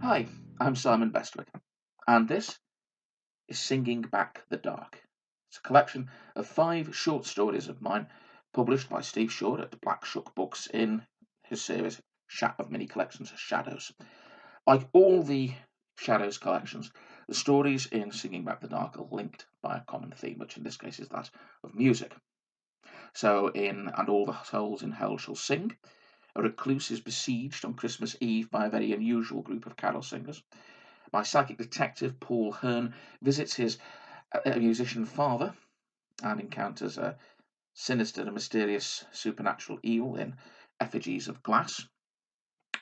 Hi, I'm Simon Bestwick, and this is Singing Back the Dark. It's a collection of 5 short stories of mine published by Steve Shaw at Black Shuck Books in his series of mini collections of Shadows. Like all the Shadows collections, the stories in Singing Back the Dark are linked by a common theme, which in this case is that of music. So in And All the Souls in Hell Shall Sing, a recluse is besieged on Christmas Eve by a very unusual group of carol singers. My psychic detective, Paul Hearn, visits his musician father and encounters a sinister and mysterious supernatural evil in Effigies of Glass.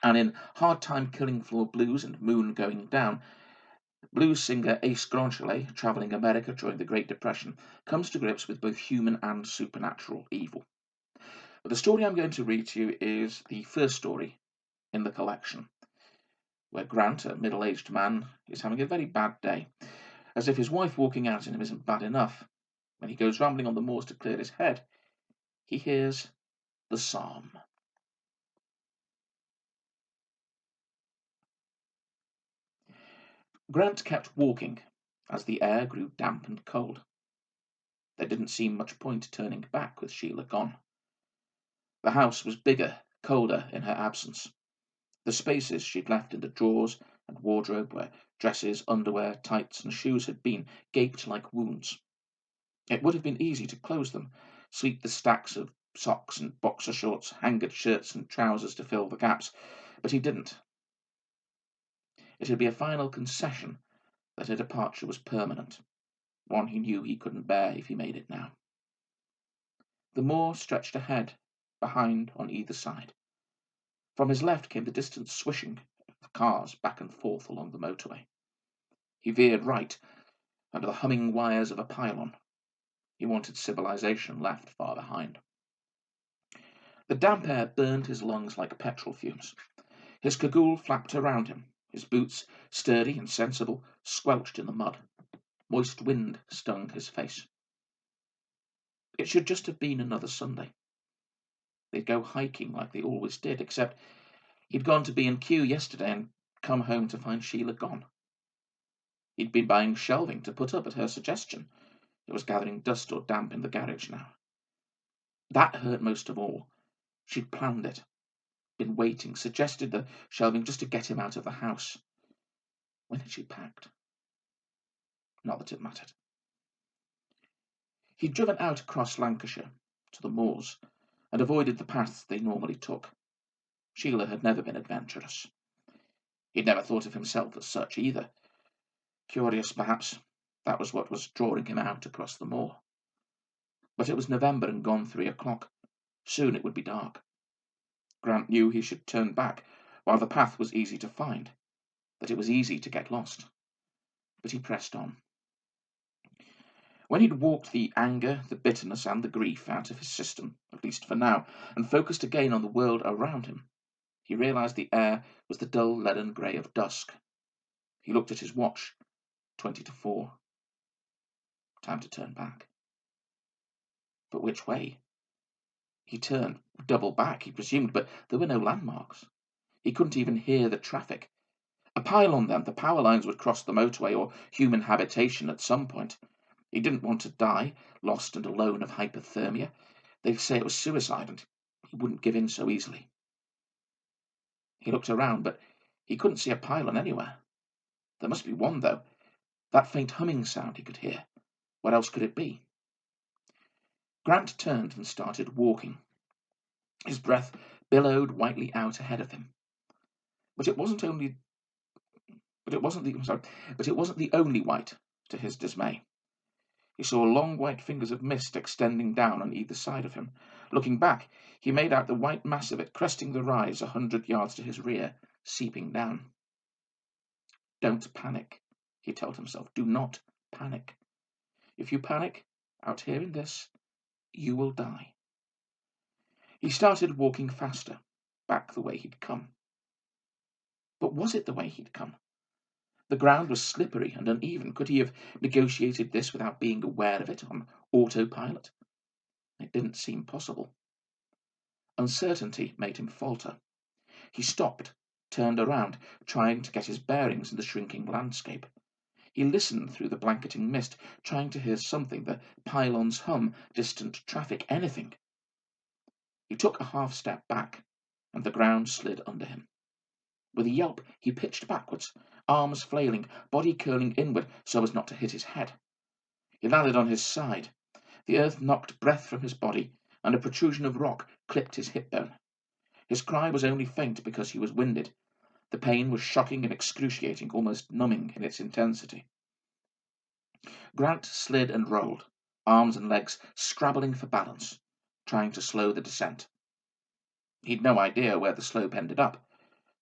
And in Hard Time Killing Floor Blues and Moon Going Down, blues singer Ace Gronchale, traveling America during the Great Depression, comes to grips with both human and supernatural evil. But the story I'm going to read to you is the first story in the collection, where Grant, a middle-aged man, is having a very bad day. As if his wife walking out on him isn't bad enough, when he goes rambling on the moors to clear his head, he hears the psalm. Grant kept walking as the air grew damp and cold. There didn't seem much point turning back with Sheila gone. The house was bigger, colder in her absence. The spaces she'd left in the drawers and wardrobe where dresses, underwear, tights, and shoes had been gaped like wounds. It would have been easy to close them, sweep the stacks of socks and boxer shorts, hangered shirts and trousers to fill the gaps, but he didn't. It would be a final concession that her departure was permanent, one he knew he couldn't bear if he made it now. The moor stretched ahead, behind, on either side. From his left came the distant swishing of cars back and forth along the motorway. He veered right, under the humming wires of a pylon. He wanted civilization left far behind. The damp air burned his lungs like petrol fumes. His cagoule flapped around him, his boots, sturdy and sensible, squelched in the mud. Moist wind stung his face. It should just have been another Sunday. They'd go hiking like they always did, except he'd gone to B&Q yesterday and come home to find Sheila gone. He'd been buying shelving to put up at her suggestion. It was gathering dust or damp in the garage now. That hurt most of all. She'd planned it, been waiting, suggested the shelving just to get him out of the house. When had she packed? Not that it mattered. He'd driven out across Lancashire, to the moors, and avoided the paths they normally took. Sheila had never been adventurous. He'd never thought of himself as such either. Curious, perhaps, that was what was drawing him out across the moor. But it was November and gone 3 o'clock. Soon it would be dark. Grant knew he should turn back, while the path was easy to find, that it was easy to get lost. But he pressed on. When he'd walked the anger, the bitterness, and the grief out of his system, at least for now, and focused again on the world around him, he realized the air was the dull leaden grey of dusk. He looked at his watch. 20 to 4. Time to turn back. But which way? He turned, double back, he presumed, but there were no landmarks. He couldn't even hear the traffic. A pylon, then. The power lines would cross the motorway or human habitation at some point. He didn't want to die, lost and alone of hypothermia. They'd say it was suicide, and he wouldn't give in so easily. He looked around, but he couldn't see a pylon anywhere. There must be one, though. That faint humming sound he could hear. What else could it be? Grant turned and started walking. His breath billowed whitely out ahead of him. But it wasn't the only white, to his dismay. He saw long white fingers of mist extending down on either side of him. Looking back, he made out the white mass of it cresting the rise 100 yards to his rear, seeping down. Don't panic, he told himself. Do not panic. If you panic, out here in this, you will die. He started walking faster, back the way he'd come. But was it the way he'd come? The ground was slippery and uneven. Could he have negotiated this without being aware of it, on autopilot? It didn't seem possible. Uncertainty made him falter. He stopped, turned around, trying to get his bearings in the shrinking landscape. He listened through the blanketing mist, trying to hear something, the pylon's hum, distant traffic, anything. He took a half step back, and the ground slid under him. With a yelp, he pitched backwards, arms flailing, body curling inward so as not to hit his head. He landed on his side. The earth knocked breath from his body, and a protrusion of rock clipped his hip bone. His cry was only faint because he was winded. The pain was shocking and excruciating, almost numbing in its intensity. Grant slid and rolled, arms and legs scrabbling for balance, trying to slow the descent. He'd no idea where the slope ended up,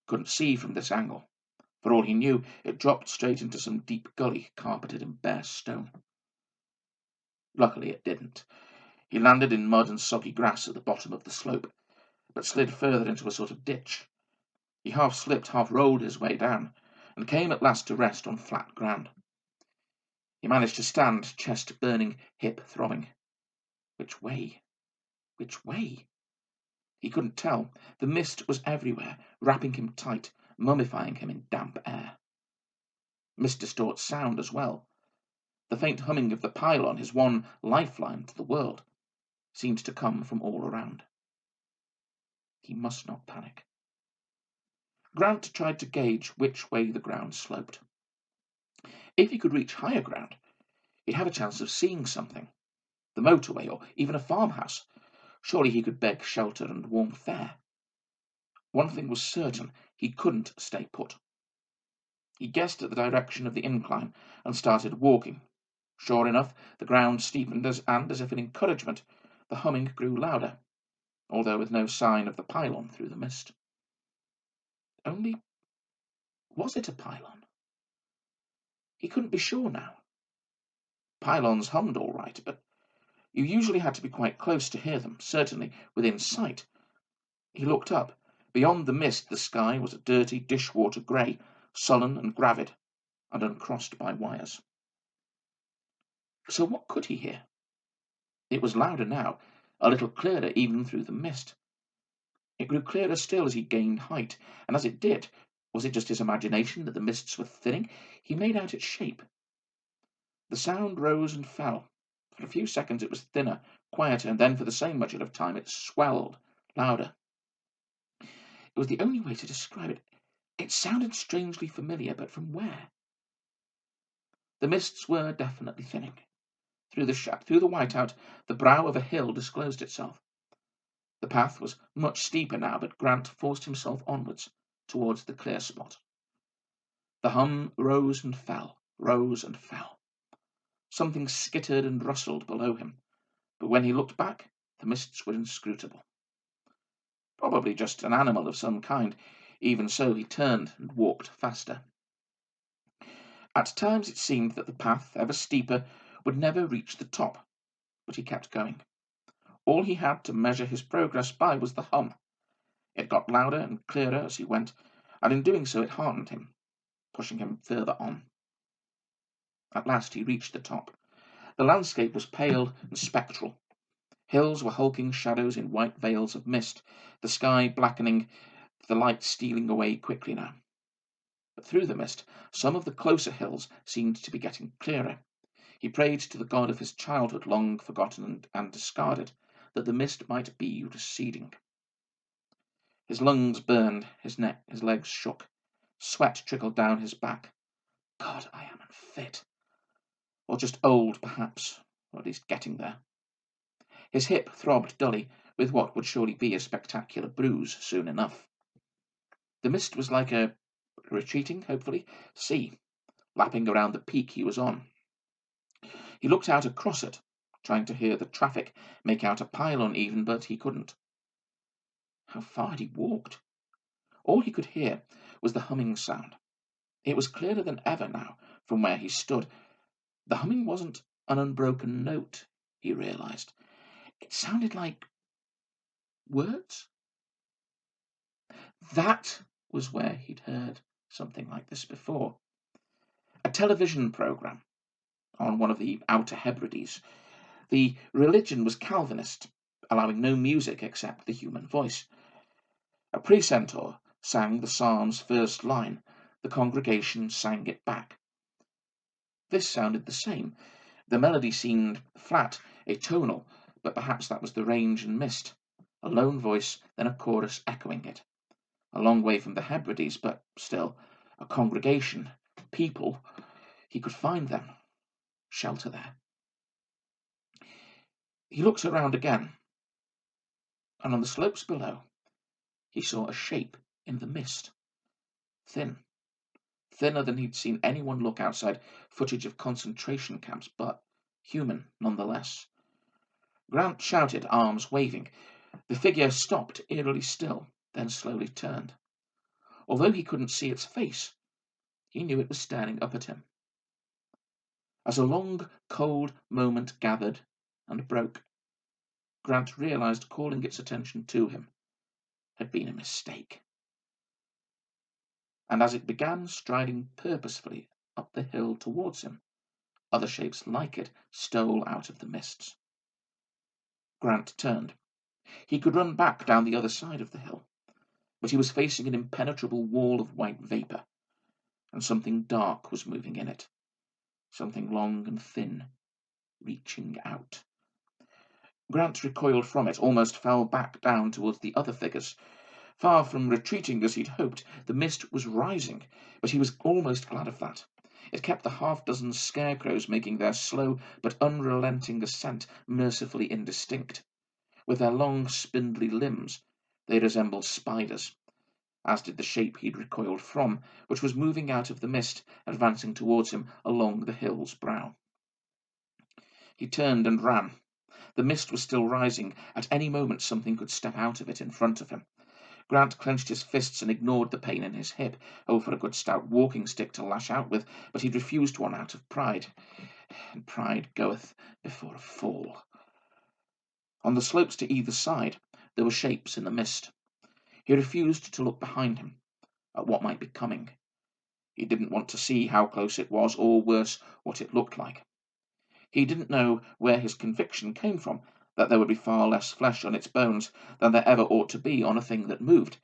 couldn't see from this angle. For all he knew, it dropped straight into some deep gully carpeted in bare stone. Luckily it didn't. He landed in mud and soggy grass at the bottom of the slope, but slid further into a sort of ditch. He half slipped, half rolled his way down, and came at last to rest on flat ground. He managed to stand, chest burning, hip throbbing. Which way? Which way? He couldn't tell. The mist was everywhere, wrapping him tight, mummifying him in damp air. Mist distorts sound as well. The faint humming of the pylon, his one lifeline to the world, seemed to come from all around. He must not panic. Grant tried to gauge which way the ground sloped. If he could reach higher ground, he'd have a chance of seeing something. The motorway, or even a farmhouse. Surely he could beg shelter and warmth there. One thing was certain, he couldn't stay put. He guessed at the direction of the incline and started walking. Sure enough, the ground steepened, and, as if in encouragement, the humming grew louder, although with no sign of the pylon through the mist. Only, was it a pylon? He couldn't be sure now. Pylons hummed all right, but you usually had to be quite close to hear them, certainly within sight. He looked up. Beyond the mist, the sky was a dirty dishwater grey, sullen and gravid, and uncrossed by wires. So what could he hear? It was louder now, a little clearer even through the mist. It grew clearer still as he gained height, and as it did, was it just his imagination that the mists were thinning? He made out its shape. The sound rose and fell. For a few seconds it was thinner, quieter, and then for the same much of time it swelled, louder. It was the only way to describe it. It sounded strangely familiar, but from where? The mists were definitely thinning. Through the whiteout, the brow of a hill disclosed itself. The path was much steeper now, but Grant forced himself onwards, towards the clear spot. The hum rose and fell, rose and fell. Something skittered and rustled below him, but when he looked back, the mists were inscrutable. Probably just an animal of some kind. Even so, he turned and walked faster. At times it seemed that the path, ever steeper, would never reach the top, but he kept going. All he had to measure his progress by was the hum. It got louder and clearer as he went, and in doing so it heartened him, pushing him further on. At last he reached the top. The landscape was pale and spectral. Hills were hulking shadows in white veils of mist, the sky blackening, the light stealing away quickly now. But through the mist, some of the closer hills seemed to be getting clearer. He prayed to the god of his childhood, long forgotten and discarded, that the mist might be receding. His lungs burned, his legs shook, sweat trickled down his back. God, I am unfit. Or just old, perhaps, or at least getting there. His hip throbbed dully, with what would surely be a spectacular bruise soon enough. The mist was like a retreating, hopefully, sea, lapping around the peak he was on. He looked out across it, trying to hear the traffic, make out a pylon even, but he couldn't. How far had he walked? All he could hear was the humming sound. It was clearer than ever now from where he stood. The humming wasn't an unbroken note, he realized. It sounded like words. That was where he'd heard something like this before. A television program on one of the Outer Hebrides. The religion was Calvinist, allowing no music except the human voice. A precentor sang the psalm's first line, the congregation sang it back. This sounded the same. The melody seemed flat, atonal, but perhaps that was the range and mist. A lone voice, then a chorus echoing it. A long way from the Hebrides, but still, a congregation, people, he could find them, shelter there. He looked around again, and on the slopes below, he saw a shape in the mist, thin, thinner than he'd seen anyone look outside footage of concentration camps, but human nonetheless. Grant shouted, arms waving. The figure stopped eerily still, then slowly turned. Although he couldn't see its face, he knew it was staring up at him. As a long, cold moment gathered and broke, Grant realized calling its attention to him had been a mistake. And as it began striding purposefully up the hill towards him, other shapes like it stole out of the mists. Grant turned. He could run back down the other side of the hill, but he was facing an impenetrable wall of white vapor, and something dark was moving in it, something long and thin, reaching out. Grant recoiled from it, almost fell back down towards the other figures. Far from retreating as he'd hoped, the mist was rising, but he was almost glad of that. It kept the half-dozen scarecrows making their slow but unrelenting ascent mercifully indistinct. With their long, spindly limbs, they resembled spiders, as did the shape he'd recoiled from, which was moving out of the mist, advancing towards him along the hill's brow. He turned and ran. The mist was still rising. At any moment something could step out of it in front of him. Grant clenched his fists and ignored the pain in his hip. Oh, for a good stout walking stick to lash out with, but he'd refused one out of pride. And pride goeth before a fall. On the slopes to either side, there were shapes in the mist. He refused to look behind him, at what might be coming. He didn't want to see how close it was, or worse, what it looked like. He didn't know where his conviction came from, that there would be far less flesh on its bones than there ever ought to be on a thing that moved.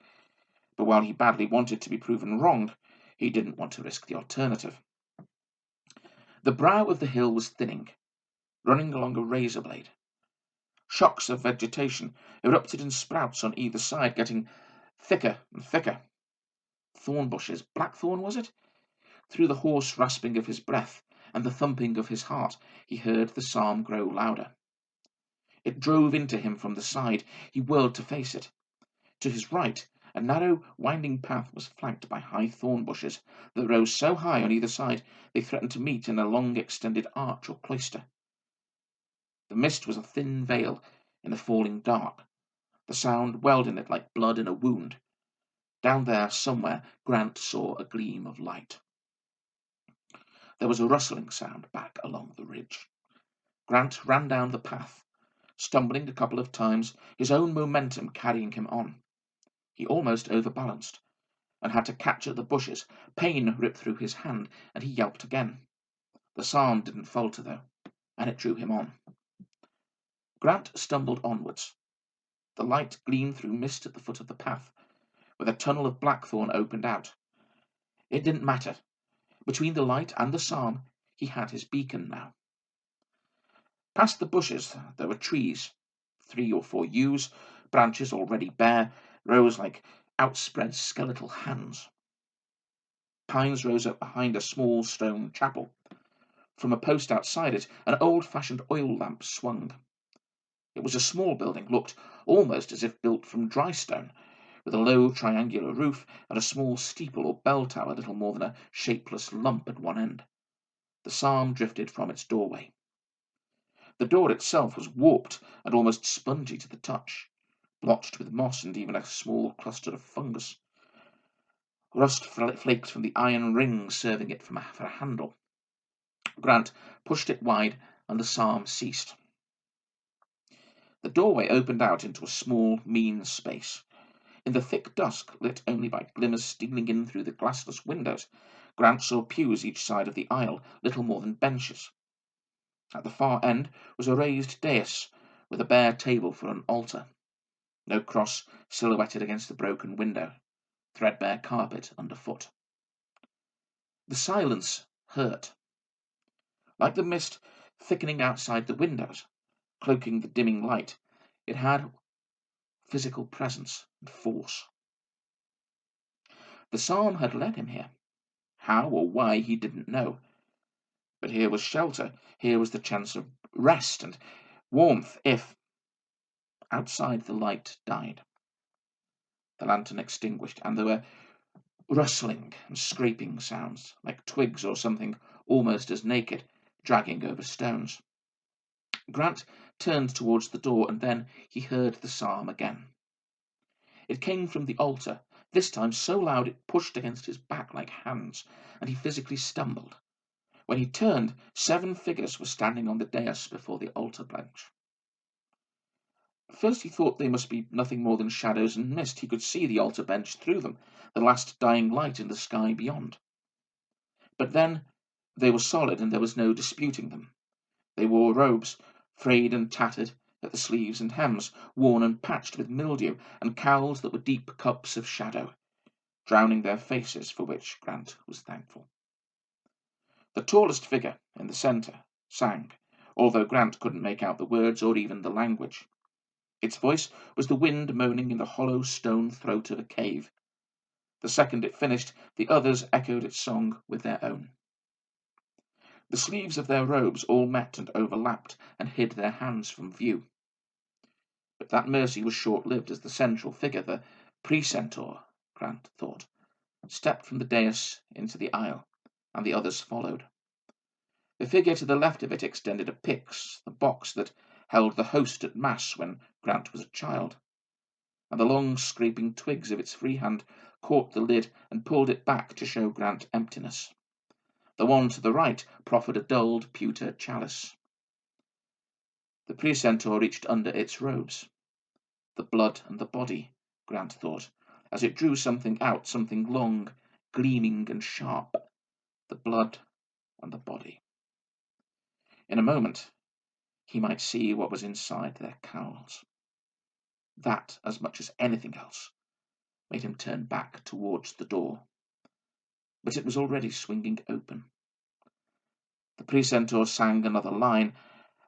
But while he badly wanted to be proven wrong, he didn't want to risk the alternative. The brow of the hill was thinning, running along a razor blade. Shocks of vegetation erupted in sprouts on either side, getting thicker and thicker. Thorn bushes, blackthorn was it? Through the hoarse rasping of his breath and the thumping of his heart, he heard the psalm grow louder. It drove into him from the side. He whirled to face it. To his right, a narrow, winding path was flanked by high thorn bushes that rose so high on either side they threatened to meet in a long extended arch or cloister. The mist was a thin veil in the falling dark. The sound welled in it like blood in a wound. Down there, somewhere, Grant saw a gleam of light. There was a rustling sound back along the ridge. Grant ran down the path, stumbling a couple of times, his own momentum carrying him on. He almost overbalanced, and had to catch at the bushes. Pain ripped through his hand, and he yelped again. The psalm didn't falter, though, and it drew him on. Grant stumbled onwards. The light gleamed through mist at the foot of the path, where the tunnel of blackthorn opened out. It didn't matter. Between the light and the psalm, he had his beacon now. Past the bushes there were trees. 3 or 4 yews, branches already bare, rose like outspread skeletal hands. Pines rose up behind a small stone chapel. From a post outside it, an old-fashioned oil lamp swung. It was a small building, looked almost as if built from dry stone, with a low triangular roof and a small steeple or bell tower little more than a shapeless lump at one end. The psalm drifted from its doorway. The door itself was warped and almost spongy to the touch, blotched with moss and even a small cluster of fungus. Rust flaked from the iron ring serving it for a handle. Grant pushed it wide, and the psalm ceased. The doorway opened out into a small, mean space. In the thick dusk, lit only by glimmers stealing in through the glassless windows, Grant saw pews each side of the aisle, little more than benches. At the far end was a raised dais, with a bare table for an altar. No cross silhouetted against the broken window. threadbare carpet underfoot. The silence hurt, like the mist thickening outside the windows, cloaking the dimming light. It had physical presence and force. The psalm had led him here. How or why he didn't know. But here was shelter, here was the chance of rest and warmth if... Outside the light died. The lantern extinguished, and there were rustling and scraping sounds, like twigs or something almost as naked, dragging over stones. Grant turned towards the door, and then he heard the psalm again. It came from the altar, this time so loud it pushed against his back like hands, and he physically stumbled. When he turned, 7 figures were standing on the dais before the altar bench. At first he thought they must be nothing more than shadows and mist. He could see the altar bench through them, the last dying light in the sky beyond. But then they were solid, and there was no disputing them. They wore robes, frayed and tattered at the sleeves and hems, worn and patched with mildew, and cowls that were deep cups of shadow, drowning their faces, for which Grant was thankful. The tallest figure in the centre sang, although Grant couldn't make out the words or even the language. Its voice was the wind moaning in the hollow stone throat of a cave. The second it finished, the others echoed its song with their own. The sleeves of their robes all met and overlapped and hid their hands from view. But that mercy was short-lived, as the central figure, the precentaur, Grant thought, stepped from the dais into the aisle, and the others followed. The figure to the left of it extended a pyx, the box that held the host at Mass when Grant was a child, and the long scraping twigs of its free hand caught the lid and pulled it back to show Grant emptiness. The one to the right proffered a dulled pewter chalice. The precentaur reached under its robes. The blood and the body, Grant thought, as it drew something out, something long, gleaming and sharp. The blood and the body. In a moment he might see what was inside their cowls. That, as much as anything else, made him turn back towards the door. But it was already swinging open. The precentaur sang another line,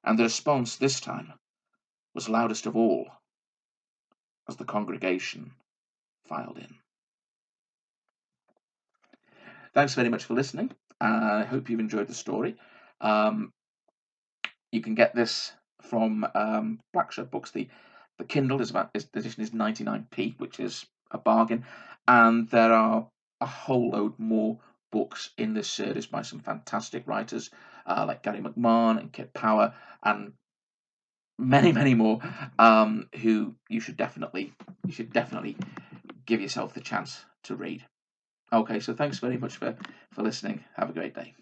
and the response this time was loudest of all as the congregation filed in. Thanks very much for listening. I hope you've enjoyed the story. You can get this from Blackshirt Books. The Kindle edition is 99p, which is a bargain, and there are a whole load more books in this series by some fantastic writers like Gary McMahon and Kit Power, and many more, who you should definitely give yourself the chance to read. Okay, so thanks very much for listening. Have a great day.